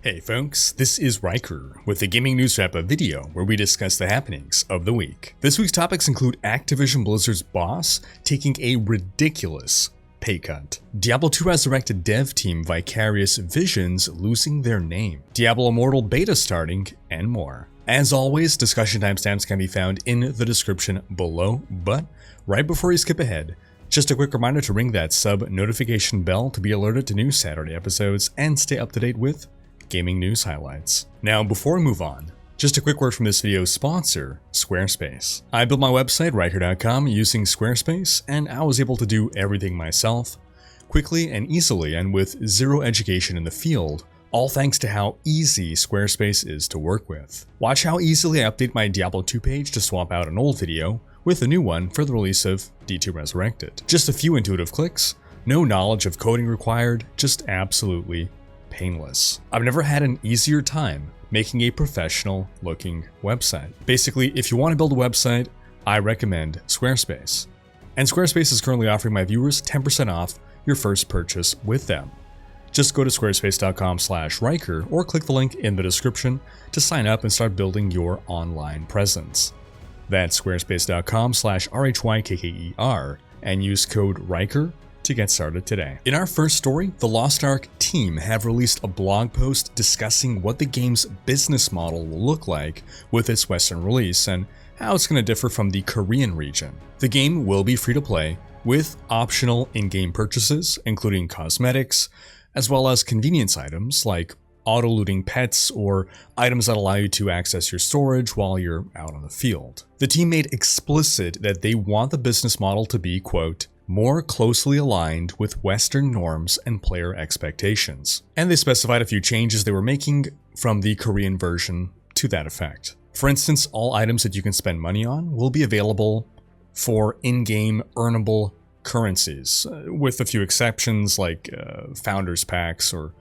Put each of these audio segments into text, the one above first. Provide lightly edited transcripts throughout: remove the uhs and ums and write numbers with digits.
Hey folks, this is Riker with the Gaming News Wrap-Up video where we discuss the happenings of the week. This week's topics include Activision Blizzard's boss taking a ridiculous pay cut, Diablo 2 Resurrected dev team Vicarious Visions losing their name, Diablo Immortal beta starting, and more. As always, discussion timestamps can be found in the description below, but right before you skip ahead, just a quick reminder to ring that sub notification bell to be alerted to new Saturday episodes and stay up to date with gaming news highlights. Now, before we move on, just a quick word from this video's sponsor, Squarespace. I built my website, Riker.com, using Squarespace, and I was able to do everything myself, quickly and easily, and with zero education in the field, all thanks to how easy Squarespace is to work with. Watch how easily I update my Diablo 2 page to swap out an old video with a new one for the release of D2 Resurrected. Just a few intuitive clicks, no knowledge of coding required, just absolutely painless. I've never had an easier time making a professional looking website. Basically, if you want to build a website, I recommend Squarespace. And Squarespace is currently offering my viewers 10% off your first purchase with them. Just go to squarespace.com/Riker or click the link in the description to sign up and start building your online presence. That's squarespace.com/RHYKKER and use code Riker to get started today. In our first story, the Lost Ark team have released a blog post discussing what the game's business model will look like with its Western release and how it's going to differ from the Korean region. The game will be free to play with optional in-game purchases, including cosmetics, as well as convenience items like auto-looting pets or items that allow you to access your storage while you're out on the field. The team made explicit that they want the business model to be, quote, more closely aligned with Western norms and player expectations. And they specified a few changes they were making from the Korean version to that effect. For instance, all items that you can spend money on will be available for in-game earnable currencies, with a few exceptions like founders packs or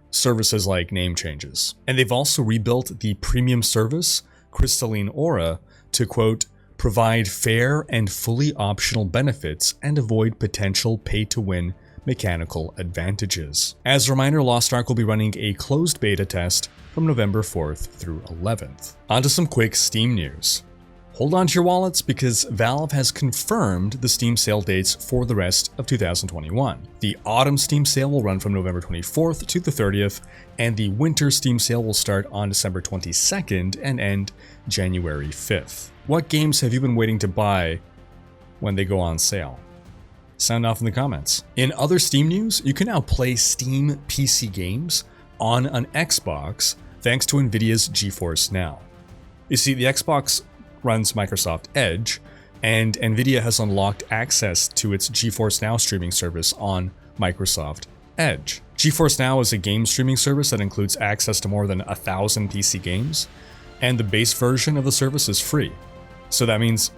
services like name changes. And they've also rebuilt the premium service, Crystalline Aura, to, quote, provide fair and fully optional benefits and avoid potential pay-to-win mechanical advantages. As a reminder, Lost Ark will be running a closed beta test from November 4th through 11th. On to some quick Steam news. Hold on to your wallets because Valve has confirmed the Steam sale dates for the rest of 2021. The autumn Steam sale will run from November 24th to the 30th, and the winter Steam sale will start on December 22nd and end January 5th. What games have you been waiting to buy when they go on sale? Sound off in the comments. In other Steam news, you can now play Steam PC games on an Xbox thanks to NVIDIA's GeForce Now. You see, the Xbox runs Microsoft Edge, and NVIDIA has unlocked access to its GeForce Now streaming service on Microsoft Edge. GeForce Now is a game streaming service that includes access to more than 1,000 PC games, and the base version of the service is free. So that means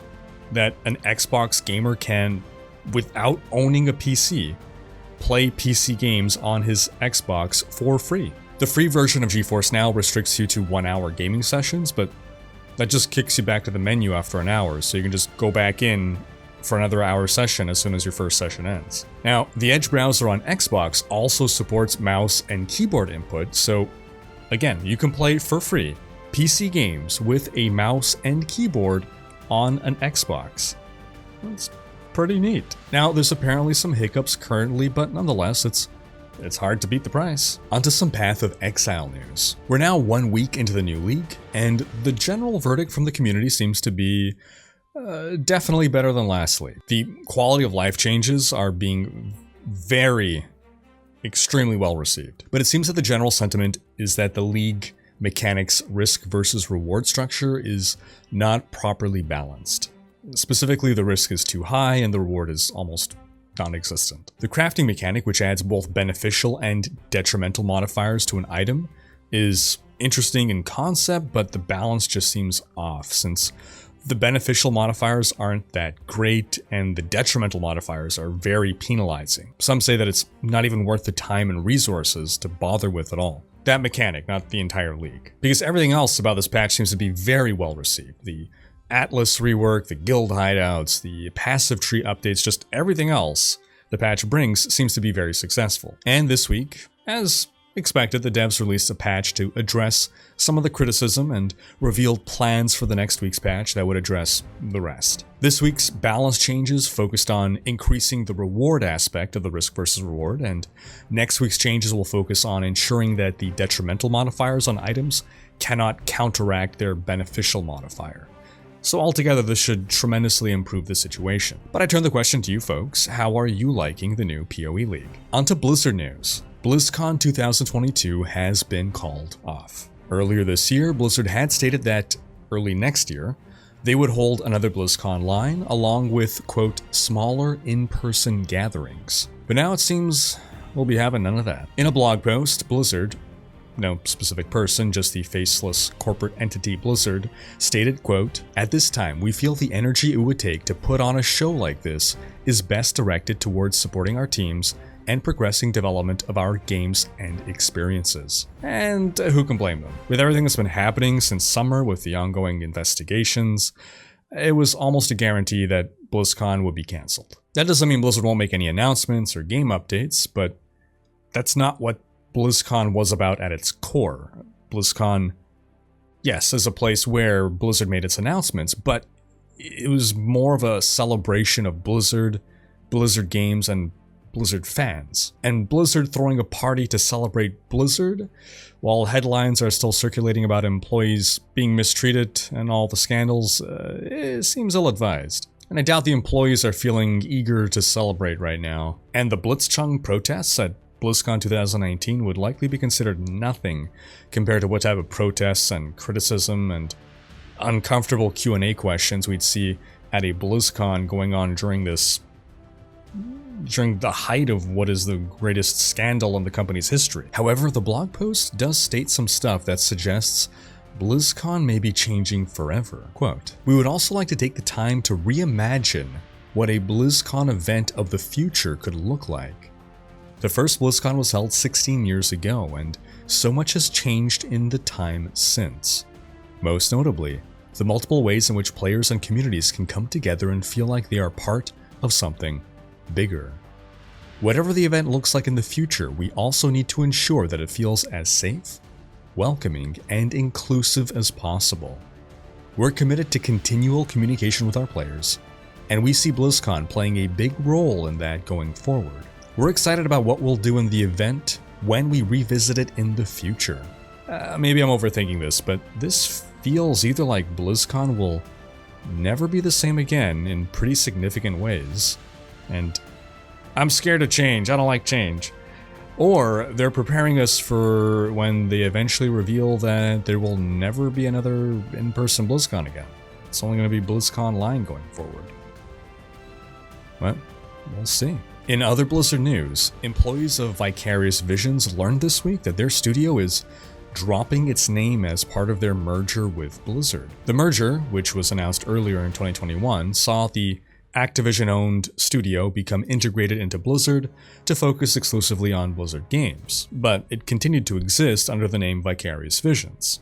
that an Xbox gamer can, without owning a PC, play PC games on his Xbox for free. The free version of GeForce Now restricts you to 1-hour gaming sessions, but that just kicks you back to the menu after an hour, so you can just go back in for another hour session as soon as your first session ends. Now, the Edge browser on Xbox also supports mouse and keyboard input, so again, you can play for free PC games with a mouse and keyboard on an Xbox. That's pretty neat. Now, there's apparently some hiccups currently, but nonetheless, it's hard to beat the price. Onto some Path of Exile news. We're now 1 week into the new league, and the general verdict from the community seems to be definitely better than last league. The quality of life changes are being extremely well received. But it seems that the general sentiment is that the league mechanics risk versus reward structure is not properly balanced. Specifically, the risk is too high and the reward is almost non-existent. The crafting mechanic, which adds both beneficial and detrimental modifiers to an item, is interesting in concept, but the balance just seems off since the beneficial modifiers aren't that great and the detrimental modifiers are very penalizing. Some say that it's not even worth the time and resources to bother with at all. That mechanic, not the entire league. Because everything else about this patch seems to be very well received. The Atlas rework, the guild hideouts, the passive tree updates, just everything else the patch brings seems to be very successful. And this week, As expected, the devs released a patch to address some of the criticism and revealed plans for the next week's patch that would address the rest. This week's balance changes focused on increasing the reward aspect of the risk versus reward, and next week's changes will focus on ensuring that the detrimental modifiers on items cannot counteract their beneficial modifier. So altogether, this should tremendously improve the situation. But I turn the question to you folks, how are you liking the new PoE League? Onto Blizzard news. BlizzCon 2022 has been called off. Earlier this year, Blizzard had stated that early next year, they would hold another BlizzCon line along with, quote, smaller in-person gatherings. But now it seems we'll be having none of that. In a blog post, Blizzard, no specific person, just the faceless corporate entity Blizzard, stated, quote, at this time, we feel the energy it would take to put on a show like this is best directed towards supporting our teams and progressing development of our games and experiences. And who can blame them? With everything that's been happening since summer with the ongoing investigations, it was almost a guarantee that BlizzCon would be cancelled. That doesn't mean Blizzard won't make any announcements or game updates, but that's not what BlizzCon was about at its core. BlizzCon, yes, is a place where Blizzard made its announcements, but it was more of a celebration of Blizzard games, and Blizzard fans. And Blizzard throwing a party to celebrate Blizzard, while headlines are still circulating about employees being mistreated and all the scandals, it seems ill-advised. And I doubt the employees are feeling eager to celebrate right now. And the Blitzchung protests at BlizzCon 2019 would likely be considered nothing compared to what type of protests and criticism and uncomfortable Q&A questions we'd see at a BlizzCon going on during the height of what is the greatest scandal in the company's history. However, the blog post does state some stuff that suggests BlizzCon may be changing forever. Quote, we would also like to take the time to reimagine what a BlizzCon event of the future could look like. The first BlizzCon was held 16 years ago, and so much has changed in the time since. Most notably, the multiple ways in which players and communities can come together and feel like they are part of something bigger. Whatever the event looks like in the future, we also need to ensure that it feels as safe, welcoming, and inclusive as possible. We're committed to continual communication with our players, and we see BlizzCon playing a big role in that going forward. We're excited about what we'll do in the event when we revisit it in the future. Maybe I'm overthinking this, but this feels either like BlizzCon will never be the same again in pretty significant ways, and I'm scared of change, I don't like change. Or they're preparing us for when they eventually reveal that there will never be another in-person BlizzCon again. It's only going to be BlizzCon Online going forward. Well, we'll see. In other Blizzard news, employees of Vicarious Visions learned this week that their studio is dropping its name as part of their merger with Blizzard. The merger, which was announced earlier in 2021, saw the Activision-owned studio become integrated into Blizzard to focus exclusively on Blizzard games, but it continued to exist under the name Vicarious Visions.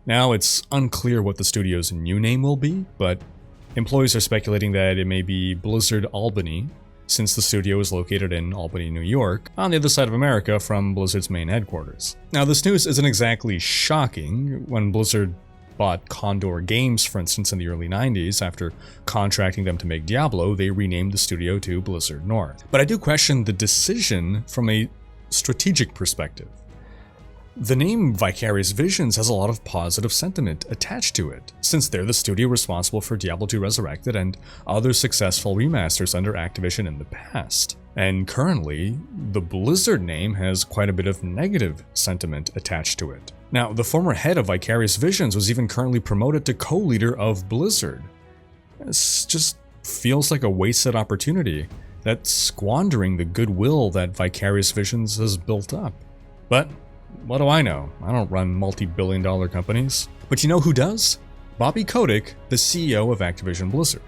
Now, it's unclear what the studio's new name will be, but employees are speculating that it may be Blizzard Albany, since the studio is located in Albany, New York, on the other side of America from Blizzard's main headquarters. Now, this news isn't exactly shocking. When Blizzard bought Condor Games, for instance, in the early 90s, after contracting them to make Diablo, they renamed the studio to Blizzard North. But I do question the decision from a strategic perspective. The name Vicarious Visions has a lot of positive sentiment attached to it, since they're the studio responsible for Diablo 2 Resurrected and other successful remasters under Activision in the past. And currently, the Blizzard name has quite a bit of negative sentiment attached to it. Now, the former head of Vicarious Visions was even currently promoted to co-leader of Blizzard. This just feels like a wasted opportunity that's squandering the goodwill that Vicarious Visions has built up. But what do I know? I don't run multi-billion-dollar companies. But you know who does? Bobby Kotick, the CEO of Activision Blizzard.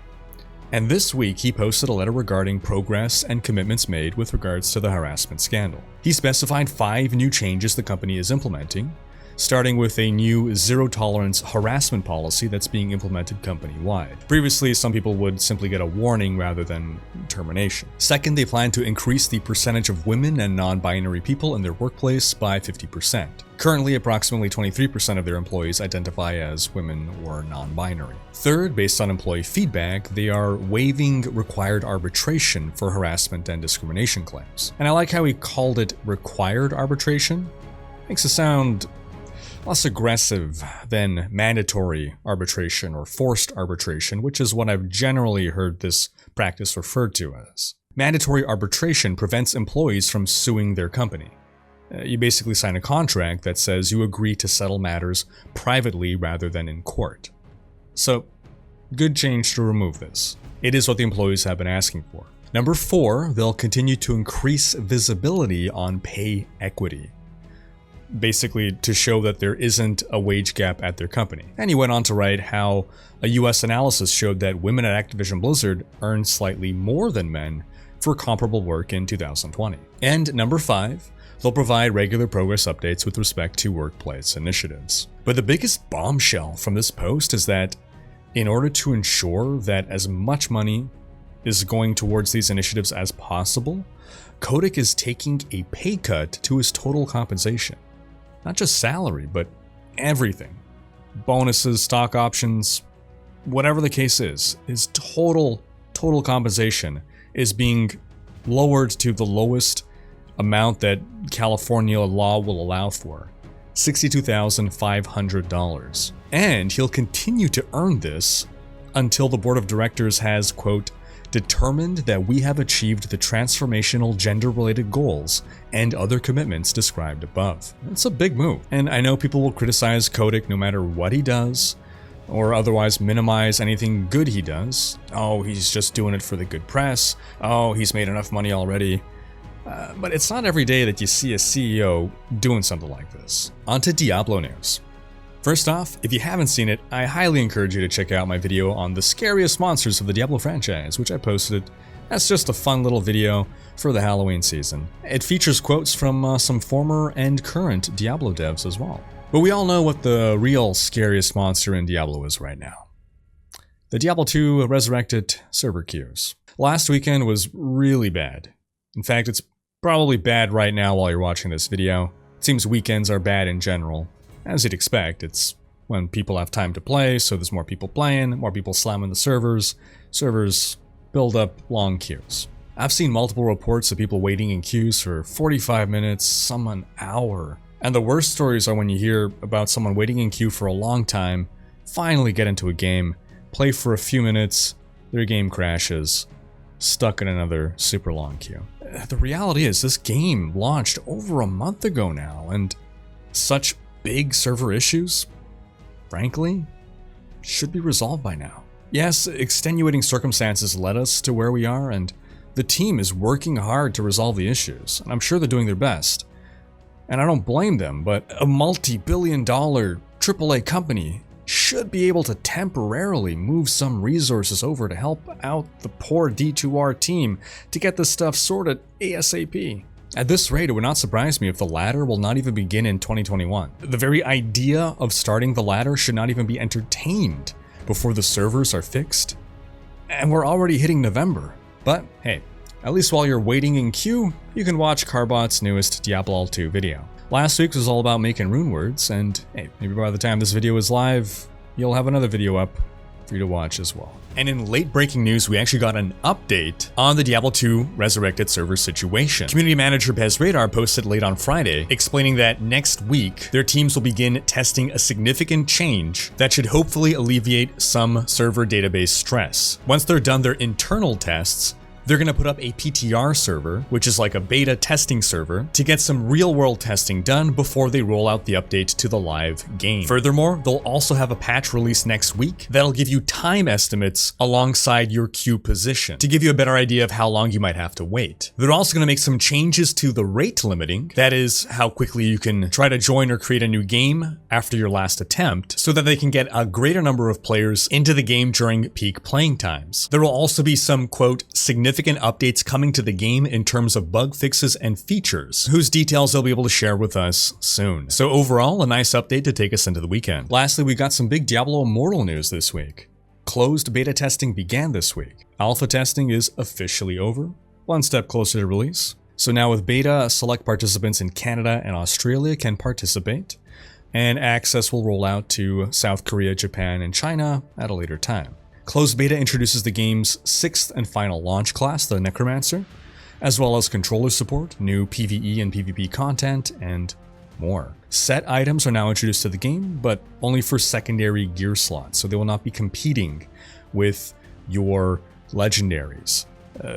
And this week, he posted a letter regarding progress and commitments made with regards to the harassment scandal. He specified 5 new changes the company is implementing, starting with a new zero-tolerance harassment policy that's being implemented company-wide. Previously, some people would simply get a warning rather than termination. Second, they plan to increase the percentage of women and non-binary people in their workplace by 50%. Currently, approximately 23% of their employees identify as women or non-binary. Third, based on employee feedback, they are waiving required arbitration for harassment and discrimination claims. And I like how he called it required arbitration. Makes it sound less aggressive than mandatory arbitration or forced arbitration, which is what I've generally heard this practice referred to as. Mandatory arbitration prevents employees from suing their company. You basically sign a contract that says you agree to settle matters privately rather than in court. So, good change to remove this. It is what the employees have been asking for. Number 4, they'll continue to increase visibility on pay equity. Basically to show that there isn't a wage gap at their company. And he went on to write how a US analysis showed that women at Activision Blizzard earned slightly more than men for comparable work in 2020. And number 5, they'll provide regular progress updates with respect to workplace initiatives. But the biggest bombshell from this post is that in order to ensure that as much money is going towards these initiatives as possible, Kotick is taking a pay cut to his total compensation. Not just salary, but everything. Bonuses, stock options, whatever the case is, his total compensation is being lowered to the lowest amount that California law will allow for, $62,500. And he'll continue to earn this until the board of directors has, quote, determined that we have achieved the transformational gender-related goals and other commitments described above. It's a big move, and I know people will criticize Kotick no matter what he does, or otherwise minimize anything good he does. Oh, he's just doing it for the good press. Oh, he's made enough money already. But it's not every day that you see a CEO doing something like this. On to Diablo news. First off, if you haven't seen it, I highly encourage you to check out my video on the scariest monsters of the Diablo franchise, which I posted as just a fun little video for the Halloween season. It features quotes from some former and current Diablo devs as well. But we all know what the real scariest monster in Diablo is right now. The Diablo 2 Resurrected server queues. Last weekend was really bad. In fact, it's probably bad right now while you're watching this video. It seems weekends are bad in general. As you'd expect, it's when people have time to play, so there's more people playing, more people slamming the servers. Servers build up long queues. I've seen multiple reports of people waiting in queues for 45 minutes, some an hour. And the worst stories are when you hear about someone waiting in queue for a long time, finally get into a game, play for a few minutes, their game crashes, stuck in another super long queue. The reality is this game launched over a month ago now, and such big server issues, frankly, should be resolved by now. Yes, extenuating circumstances led us to where we are, and the team is working hard to resolve the issues, and I'm sure they're doing their best. And I don't blame them, but a multi-billion-dollar AAA company should be able to temporarily move some resources over to help out the poor D2R team to get this stuff sorted ASAP. At this rate, it would not surprise me if the ladder will not even begin in 2021. The very idea of starting the ladder should not even be entertained before the servers are fixed. And we're already hitting November. But hey, at least while you're waiting in queue, you can watch Carbot's newest Diablo 2 video. Last week was all about making rune words, and hey, maybe by the time this video is live, you'll have another video up for you to watch as well. And in late breaking news, we actually got an update on the Diablo 2 Resurrected server situation. Community manager Bez Radar posted late on Friday, explaining that next week, their teams will begin testing a significant change that should hopefully alleviate some server database stress. Once they're done their internal tests, they're going to put up a PTR server, which is like a beta testing server, to get some real-world testing done before they roll out the update to the live game. Furthermore, they'll also have a patch release next week that'll give you time estimates alongside your queue position to give you a better idea of how long you might have to wait. They're also going to make some changes to the rate limiting, that is, how quickly you can try to join or create a new game after your last attempt, so that they can get a greater number of players into the game during peak playing times. There will also be some, quote, significant significant updates coming to the game in terms of bug fixes and features, whose details they'll be able to share with us soon. So overall, a nice update to take us into the weekend. Lastly, we got some big Diablo Immortal news this week. Closed beta testing began this week. Alpha testing is officially over, one step closer to release. So now with beta, select participants in Canada and Australia can participate, and access will roll out to South Korea, Japan, and China at a later time. Closed beta introduces the game's 6th and final launch class, the Necromancer, as well as controller support, new PvE and PvP content, and more. Set items are now introduced to the game, but only for secondary gear slots, so they will not be competing with your legendaries.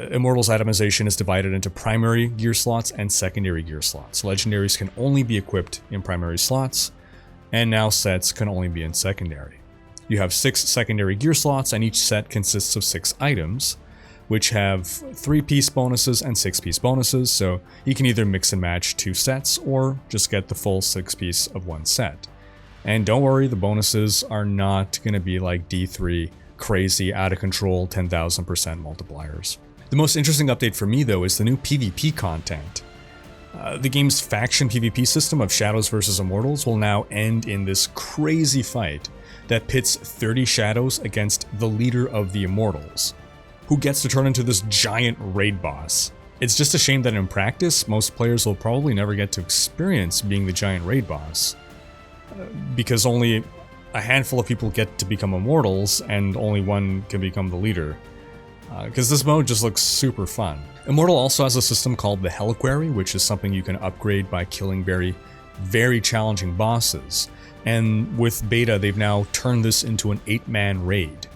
Immortal's itemization is divided into primary gear slots and secondary gear slots. Legendaries can only be equipped in primary slots, and now sets can only be in secondary. You have 6 secondary gear slots, and each set consists of 6 items, which have 3-piece bonuses and 6-piece bonuses, so you can either mix and match 2 sets or just get the full 6-piece of one set. And don't worry, the bonuses are not going to be like D3 crazy, out of control 10,000% multipliers. The most interesting update for me though is the new PvP content. The game's faction PvP system of Shadows vs Immortals will now end in this crazy fight that pits 30 Shadows against the leader of the Immortals, who gets to turn into this giant raid boss. It's just a shame that in practice, most players will probably never get to experience being the giant raid boss, because only a handful of people get to become Immortals, and only one can become the leader. Because this mode just looks super fun. Immortal also has a system called the Heliquary, which is something you can upgrade by killing very challenging bosses. And with beta, they've now turned this into an 8-man raid,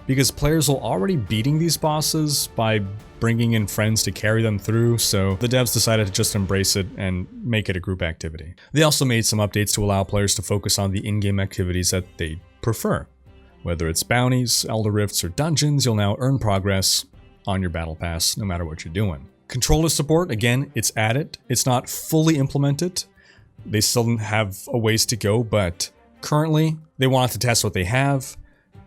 because players are already beating these bosses by bringing in friends to carry them through, so the devs decided to just embrace it and make it a group activity. They also made some updates to allow players to focus on the in-game activities that they prefer. Whether it's bounties, Elder Rifts, or dungeons, you'll now earn progress on your battle pass no matter what you're doing. Controller support, again, it's added. It's not fully implemented. They still have a ways to go, but currently they wanted to test what they have.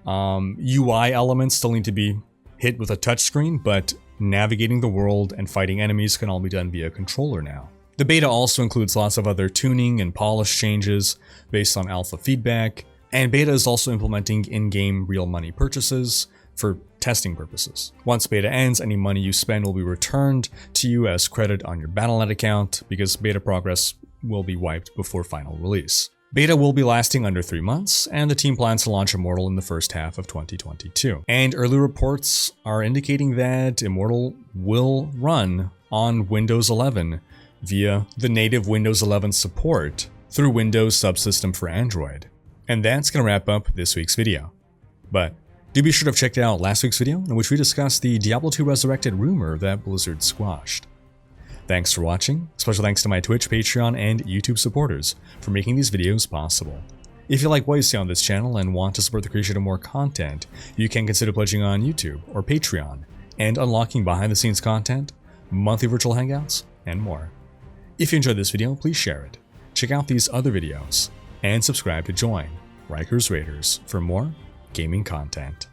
UI elements still need to be hit with a touchscreen, but navigating the world and fighting enemies can all be done via controller now. The beta also includes lots of other tuning and polish changes based on alpha feedback, and beta is also implementing in-game real money purchases for testing purposes. Once beta ends, any money you spend will be returned to you as credit on your Battle.net account, because beta progress will be wiped before final release. Beta will be lasting under 3 months, and the team plans to launch Immortal in the first half of 2022. And early reports are indicating that Immortal will run on Windows 11 via the native Windows 11 support through Windows subsystem for Android. And that's going to wrap up this week's video. But do be sure to have checked out last week's video, in which we discussed the Diablo 2 Resurrected rumor that Blizzard squashed. Thanks for watching. Special thanks to my Twitch, Patreon, and YouTube supporters for making these videos possible. If you like what you see on this channel and want to support the creation of more content, you can consider pledging on YouTube or Patreon and unlocking behind-the-scenes content, monthly virtual hangouts, and more. If you enjoyed this video, please share it. Check out these other videos, and subscribe to join Riker's Raiders for more gaming content.